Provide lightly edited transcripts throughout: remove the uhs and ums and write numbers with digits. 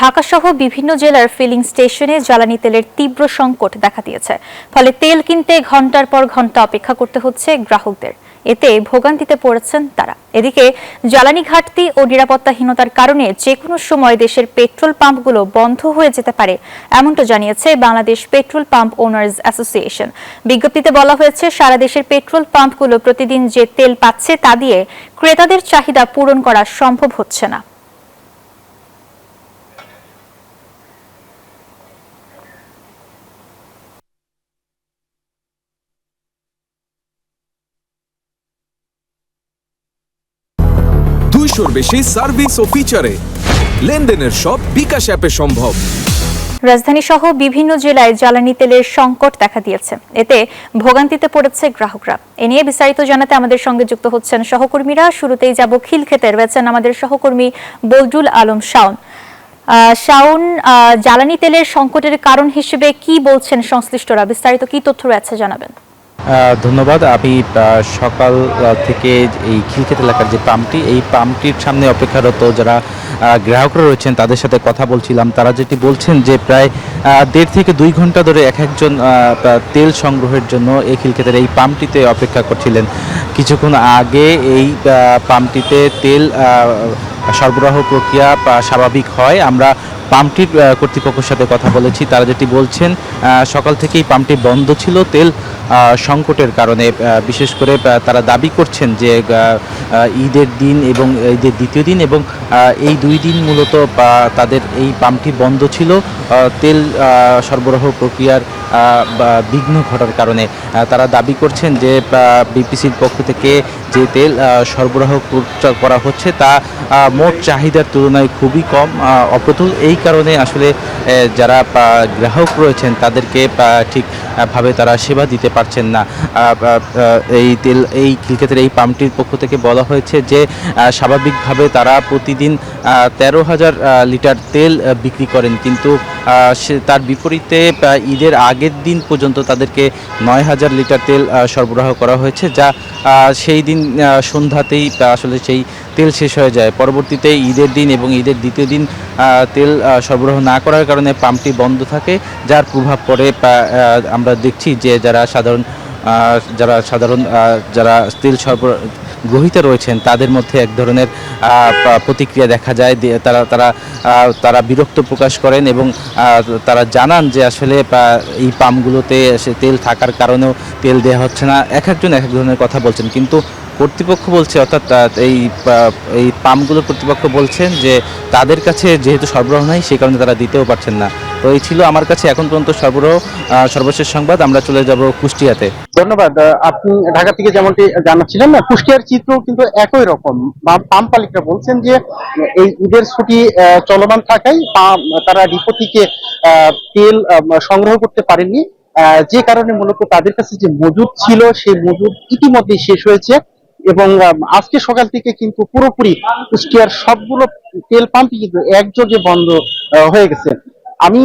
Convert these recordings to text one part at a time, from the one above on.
ঢাকাসহ বিভিন্ন জেলার ফিলিং স্টেশনে জ্বালানি তেলের তীব্র সংকট দেখা দিয়েছে। ফলে তেল কিনতে ঘণ্টার পর ঘণ্টা অপেক্ষা করতে হচ্ছে গ্রাহকদের। এতে ভোগান্তিতে পড়েছেন তারা। এদিকে জ্বালানি ঘাটতি ও নিরাপত্তাহীনতার কারণে যেকোনো সময় দেশের পেট্রোল পাম্পগুলো বন্ধ হয়ে যেতে পারে, এমনটা জানিয়েছে Bangladesh petrol pump owners association. বিজ্ঞপ্তিতে বলা হয়েছে, সারা দেশের পেট্রোল পাম্পগুলো প্রতিদিন যে তেল পাচ্ছে তা দিয়ে ক্রেতাদের চাহিদা পূরণ করা সম্ভব হচ্ছে না। বেশি সার্ভিস ও ফিচারে লেনদেনের সব বিকাশ অ্যাপে সম্ভব। রাজধানী সহ বিভিন্ন জেলায় জ্বালানি তেলের সংকট দেখা দিয়েছে। এতে ভোগান্তিতে পড়েছে গ্রাহকরা। এ নিয়ে বিস্তারিত জানাতে আমাদের সঙ্গে যুক্ত হচ্ছেন সহকর্মীরা। শুরুতেই যাব খিলক্ষেতে, রয়েছেন আমাদের সহকর্মী বদরুল আলম শাওন। শাওন, জ্বালানি তেলের সংকটের কারণ হিসেবে কি বলছেন সংশ্লিষ্টরা? বিস্তারিত কি তথ্য রয়েছে জানাবেন। ধন্যবাদ। আমি সকাল থেকে এই খিলক্ষেত এলাকার যে পাম্পটি, এই পাম্পটির সামনে অপেক্ষারত যারা গ্রাহকরা রয়েছেন তাদের সাথে কথা বলছিলাম। তারা যেটি বলছেন যে প্রায় 1.5 থেকে 2 ঘন্টা ধরে এক একজন তেল সংগ্রহের জন্য এই খিলক্ষেতের এই পাম্পটিতে অপেক্ষা করছিলেন। কিছুক্ষণ আগে এই পাম্পটিতে তেল সরবরাহ প্রক্রিয়া স্বাভাবিক হয়। আমরা পাম্পটির কর্তৃপক্ষের সাথে কথা বলেছি। তারা যেটি বলছেন, সকাল থেকেই পাম্পটি বন্ধ ছিল তেল সংকটের কারণে। বিশেষ করে তারা দাবি করছেন যে ঈদের দিন এবং ঈদের দ্বিতীয় দিন এবং এই 2 দিন মূলত তাদের এই পাম্পটি বন্ধ ছিল তেল সরবরাহ প্রক্রিয়ার বিঘ্ন ঘটার কারণে। তারা দাবি করছেন যে বিপিসির পক্ষ থেকে যে তেল সরবরাহ করা হচ্ছে তা মোট চাহিদার তুলনায় খুবই কম, অপ্রতুল। এই কারণে আসলে যারা গ্রাহক রয়েছেন তাদেরকে ঠিকভাবে তারা সেবা দিতে পারছেন না। এই খিলক্ষেতের এই পাম্পটির পক্ষ থেকে বলা হয়েছে যে স্বাভাবিকভাবে তারা প্রতিদিন 13,000 লিটার তেল বিক্রি করেন, কিন্তু তার বিপরীতে ঈদের আগের দিন পর্যন্ত তাদেরকে 9,000 লিটার তেল সরবরাহ করা হয়েছে, যা সেই দিন সন্ধ্যাতেই আসলে সেই তেল শেষ হয়ে যায়। পরবর্তীতে ঈদের দিন এবং ঈদের দ্বিতীয় দিন তেল সরবরাহ না করার কারণে পাম্পটি বন্ধ থাকে, যার প্রভাব পড়ে আমরা দেখছি যে যারা তেল সরবরাহ গ্রহীতা রয়েছেন তাদের মধ্যে এক ধরনের প্রতিক্রিয়া দেখা যায়। তারা বিরক্ত প্রকাশ করেন এবং তারা জানান যে আসলে এই পাম্পগুলোতে তেল থাকার কারণেও তেল দেওয়া হচ্ছে না। একজন এক ধরনের কথা বলছেন, কিন্তু কর্তৃপক্ষ বলছে, অর্থাৎ এই পাম্পগুলোর কর্তৃপক্ষ বলছেন যে তাদের কাছে যেহেতু সরবরাহ নাই সেই কারণে তারা দিতেও পারছেন না। তো এই ছিল আমার কাছে এখন পর্যন্ত সর্বশেষ সংবাদ। আমরা চলে যাব কুষ্টিয়াতে। ধন্যবাদ। আপনি ঢাকা থেকে যেমনটি জানাচ্ছিলেন, না কুষ্টিয়ার চিত্র কিন্তু একই রকম। পাম্প মালিকরা বলছেন যে এই ঈদের ছুটি চলমান থাকায় তারা ডিপো থেকে তেল সংগ্রহ করতে পারেননি, যে কারণে মূলত তাদের কাছে যে মজুদ ছিল সেই মজুদ ইতিমধ্যেই শেষ হয়েছে এবং আজকে সকাল থেকে কিন্তু পুরোপুরি কুষ্টিয়ার সবগুলো তেল পাম্পই কিন্তু একযোগে বন্ধ হয়ে গেছে। আমি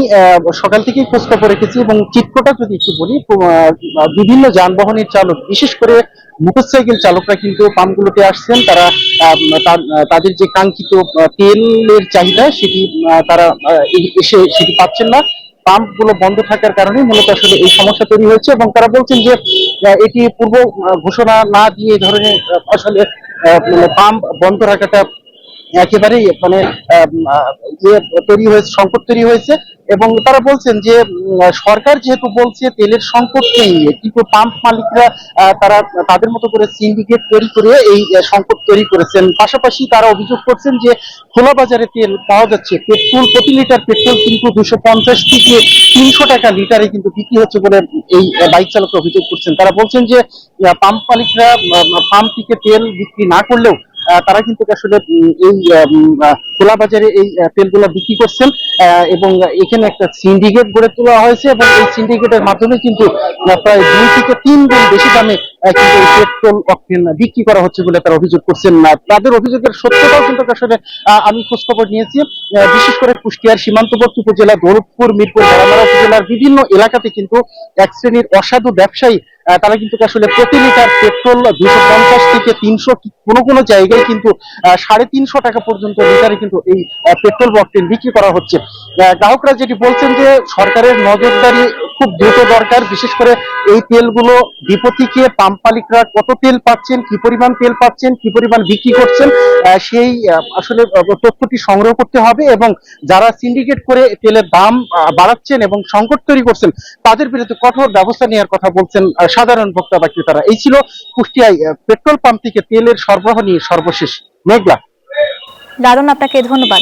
সকাল থেকেই খোঁজখবর রেখেছি এবং চিত্রটা যদি একটু বলি, বিভিন্ন যানবাহনের চালক, বিশেষ করে মোটরসাইকেল চালকরা কিন্তু পাম্পগুলোতে আসছেন। তারা তাদের যে কাঙ্ক্ষিত তেলের চাহিদা সেটি তারা এসে সেটি পাচ্ছেন না। পাম্প গুলো বন্ধ থাকার কারণে মূলত আসলে এই সমস্যা তৈরি হয়েছে এবং তারা বলছেন যে এটি পূর্ব ঘোষণা না দিয়ে এই ধরনের আসলে পাম্প বন্ধ রাখাটা একেবারেই তৈরি হয়েছে, সংকট তৈরি হয়েছে। এবং তারা বলছেন যে সরকার যেহেতু বলছে তেলের সংকট নেই, কিন্তু পাম্প মালিকরা তারা তাদের মতো করে সিন্ডিকেট তৈরি করে এই সংকট তৈরি করেছেন। পাশাপাশি তারা অভিযোগ করছেন যে খোলা বাজারে তেল পাওয়া যাচ্ছে, পেট্রোল প্রতি লিটার পেট্রোল কিন্তু 250 থেকে 300 টাকা লিটারে কিন্তু বিক্রি হচ্ছে বলে এই বাইক চালকরা অভিযোগ করছেন। তারা বলছেন যে পাম্প মালিকরা পাম্প থেকে তেল বিক্রি না করলেও তারা কিন্তু আসলে এই খোলা বাজারে এই তেলগুলো বিক্রি করছেন এবং এখানে একটা সিন্ডিকেট গড়ে তোলা হয়েছে এবং এই সিন্ডিকেটের মাধ্যমে কিন্তু প্রায় 2 থেকে 3 গুণ বেশি দামে কিন্তু পেট্রোল অকটেন বিক্রি করা হচ্ছে বলে তারা অভিযোগ করছেন। তাদের অভিযোগের সত্যতাও কিন্তু আসলে আমি খোঁজখবর নিয়েছি। বিশেষ করে কুষ্টিয়ার সীমান্তবর্তী উপজেলা, দৌলতপুর, মিরপুর, উপজেলার বিভিন্ন এলাকাতে কিন্তু এক শ্রেণীর অসাধু ব্যবসায়ী তারা কিন্তু আসলে প্রতি লিটার পেট্রোল 250 থেকে 300, কোনো কোনো জায়গায় কিন্তু 350 টাকা পর্যন্ত লিটারে কিন্তু এই পেট্রোল বা অকটেন বিক্রি করা হচ্ছে। গ্রাহকরা যেটি বলছেন যে সরকারের নজরদারি খুব দ্রুত দরকার, বিশেষ করে এই তেলগুলো ডিপো থেকে পাম্প মালিকরা কত তেল পাচ্ছেন, কি পরিমাণ তেল পাচ্ছেন, কি পরিমাণ বিক্রি করছেন, সেই আসলে তথ্যটি সংগ্রহ করতে হবে, এবং যারা সিন্ডিকেট করে তেলের দাম বাড়াচ্ছেন এবং সংকট তৈরি করছেন তাদের বিরুদ্ধে কঠোর ব্যবস্থা নেওয়ার কথা বলছেন সাধারণ ভোক্তা বা ক্রেতারা। এই ছিল কুষ্টিয়ায় পেট্রোল পাম্প থেকে তেলের সরবরাহ নিয়ে সর্বশেষ। মেঘলা। লালন, আপনাকে ধন্যবাদ।